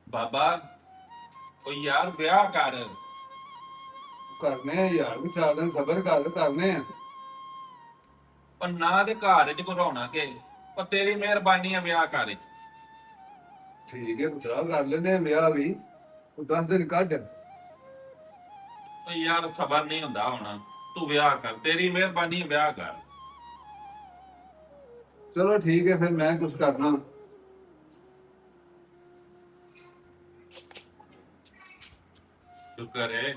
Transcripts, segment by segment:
ਬਾਬਾ ਉਹ ਯਾਰ ਵਿਆਹ ਕਰ। ਕਰਨੇ ਆ ਯਾਰ, ਵੀ 4 ਦਿਨ ਸਬਰ ਕਰ, ਕਰਨੇ ਆ। ਪਰ ਨਾ ਦੇ ਘਰ ਚ ਘਰਾਉਣਾ ਕੇ। ਪਰ ਤੇਰੀ ਮਿਹਰਬਾਨੀ ਆ, ਵਿਆਹ ਕਰ। ਠੀਕ ਹੈ ਪੁੱਤਰਾ, ਕਰ ਲੈਨੇ ਆ ਵਿਆਹ ਵੀ। ਉਹ 10 ਦਿਨ ਕੱਢ। ਉਹ ਯਾਰ ਸਬਰ ਨਹੀਂ ਹੁੰਦਾ ਹੁਣ। ਤੂੰ ਵਿਆਹ ਕਰ, ਤੇਰੀ ਮਿਹਰਬਾਨੀ ਆ, ਵਿਆਹ ਕਰ। ਚਲੋ ਠੀਕ ਹੈ, ਫਿਰ ਮੈਂ ਕੁਝ ਕਰਨਾ। ਸ਼ੁਕਰ ਹੈ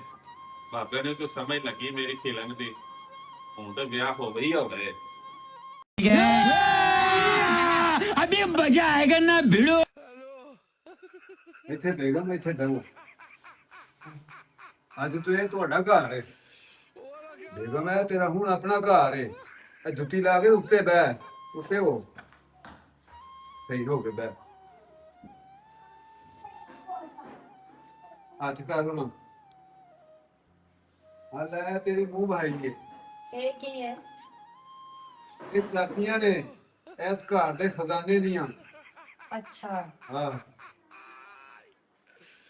ਬਾਬੇ ਨੇ ਕੋਈ ਸਮਝ ਲੱਗੀ ਮੇਰੀ ਫੀਲਿੰਗ ਦੀ। ਹੁਣ ਤਾਂ ਵਿਆਹ ਹੋ ਗਈ ਹੋ ਗਏ। अभी मजा आएगा ना भिड़ो। ਇੱਥੇ ਬੇਗਮ, ਇੱਥੇ ਡੰਗ। ਅੱਜ ਤੋਂ ਇਹ ਤੁਹਾਡਾ ਘਰ ਹੈ ਬੇਗਮ, ਹੈ ਤੇਰਾ ਹੁਣ ਆਪਣਾ ਘਰ ਹੈ। ਇਹ ਜੁੱਤੀ ਲਾ ਕੇ ਉੱਤੇ ਬਹਿ, ਉੱਤੇ ਹੋ, ਸਹੀ ਹੋ ਕੇ ਬਹਿ। ਹੱਥ ਕਰ ਨਾ। ਆ ਲੈ ਤੇਰੀ ਮੂੰਹ ਭਾਈ ਹੈ। ਇਹ ਕੀ ਹੈ? ਇਹ ਚਾਬੀਆਂ ਨੇ ਇਸ ਘਰ ਦੇ ਖਜ਼ਾਨੇ ਦੀਆਂ। ਅੱਛਾ। ਹਾਂ,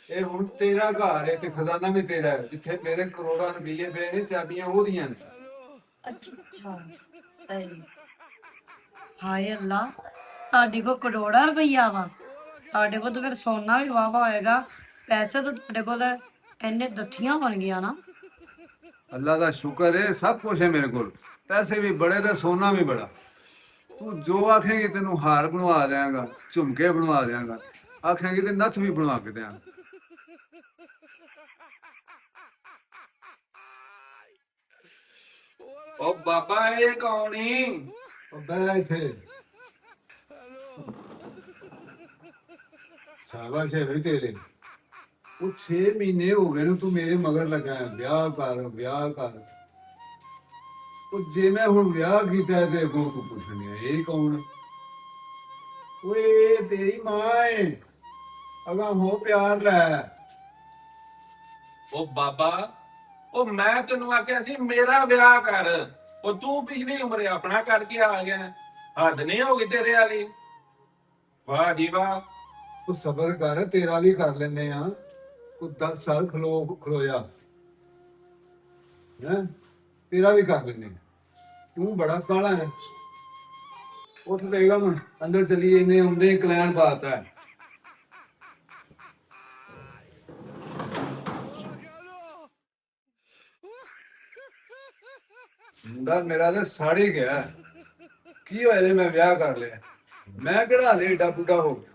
ਇਹ ਹੁਣ ਤੇਰਾ ਘਰ ਹੈ ਤੇ ਖਜ਼ਾਨਾ ਵੀ ਤੇਰਾ ਹੈ। ਜਿੱਥੇ ਮੇਰੇ ਕਰੋੜਾਂ ਰੁਪਏ ਪਏ ਨੇ, ਚਾਬੀਆਂ ਉਹਦੀਆਂ ਨੇ। ਅੱਛਾ ਅੱਛਾ, ਸਹੀ। ਹਾਏ ਅੱਲਾ, ਤੁਹਾਡੇ ਕੋਲ ਕਰੋੜਾ ਰੁਪਈਆ ਵਾ? ਤੁਹਾਡੇ ਕੋਲ ਤਾਂ ਫਿਰ ਸੋਨਾ ਵੀ ਵਾਵਾ ਹੋਏਗਾ। ਪੈਸੇ ਤਾਂ ਤੁਹਾਡੇ ਕੋਲ ਇੰਨੇ ਦੱਥੀਆਂ ਬਣ ਗਈਆਂ ਨਾ। ਅੱਲਾ ਦਾ ਸ਼ੁਕਰ ਹੈ, ਸਭ ਕੁਝ ਹੈ ਮੇਰੇ ਕੋਲ। ਪੈਸੇ ਵੀ ਬੜੇ ਤੇ ਸੋਨਾ ਵੀ ਬੜਾ। ਤੂੰ ਜੋ ਆਖੇਂਗੀ ਤੈਨੂੰ ਹਾਰ ਬਣਵਾ ਦਿਆਂਗਾ, ਝੁਮਕੇ ਬਣਵਾ ਦਿਆਂਗਾ। ਆਖੇਂਗੀ ਤੇ ਨੱਥ ਵੀ ਬਣਵਾ ਕੇ ਦਿਆਂਗਾ। ਉਹ ਬਾਬਾ ਇਹ ਕੌਣ ਈ? ਉਹ ਬਹਿ ਇੱਥੇ। ਸ਼ਾਬਾਸ਼ ਹੈ ਵੀ ਤੇਰੇ। ਉਹ 6 ਮਹੀਨੇ ਹੋ ਗਏ ਨੂੰ ਤੂੰ ਮੇਰੇ ਮਗਰ ਲੱਗਾ ਹੈ, ਵਿਆਹ ਕਰ ਵਿਆਹ ਕਰ। ਉਹ ਜੇ ਮੈਂ ਹੁਣ ਵਿਆਹ ਕੀਤਾ ਤੇ ਅੱਗੋਂ ਤੂੰ ਪੁੱਛਣੀ ਹੈ ਇਹ ਕੌਣ ਹੈ? ਓਏ ਤੇਰੀ ਮਾਂ ਹੈ। ਅਗਾ ਹੋ ਪਿਆਰ ਲੈ। ਉਹ ਬਾਬਾ ਉਹ ਮੈਂ ਤੈਨੂੰ ਆਖਿਆ ਸੀ ਮੇਰਾ ਵਿਆਹ ਕਰ। ਉਹ ਤੂੰ ਪਿਛਲੀ ਉਮਰੇ ਆਪਣਾ ਕਰਕੇ ਆ ਗਿਆ। ਹੱਦ ਨਹੀਂ ਹੋ ਗਈ ਤੇਰੇ ਵਾਲੀ। ਵਾਹ ਜੀ ਵਾਹ। ਤੂੰ ਸਬਰ ਕਰ, ਤੇਰਾ ਵੀ ਕਰ ਲੈਨੇ ਆ। ਤੂੰ 10 ਸਾਲ ਖਲੋਇਆ ਹੈ, ਤੇਰਾ ਵੀ ਕਰ ਲੈਨੇ। ਤੂੰ ਬੜਾ ਕਾਲਾ ਹੈ। ਉੱਠ ਬੇਗਮ, ਅੰਦਰ ਚਲੀਏ। ਇਹਨੇ ਹੁੰਦੇ ਕਲੈਣ ਪਾਤਾ ਹੈ। ਮੁੰਡਾ ਮੇਰਾ ਤੇ ਸਾੜੀ ਗਿਆ। ਕੀ ਹੋਇਆ ਜੇ ਮੈਂ ਵਿਆਹ ਕਰ ਲਿਆ? ਮੈਂ ਕਿਹੜਾ ਹਲੇ ਏਡਾ ਬੁੱਢਾ ਹੋ ਗਿਆ।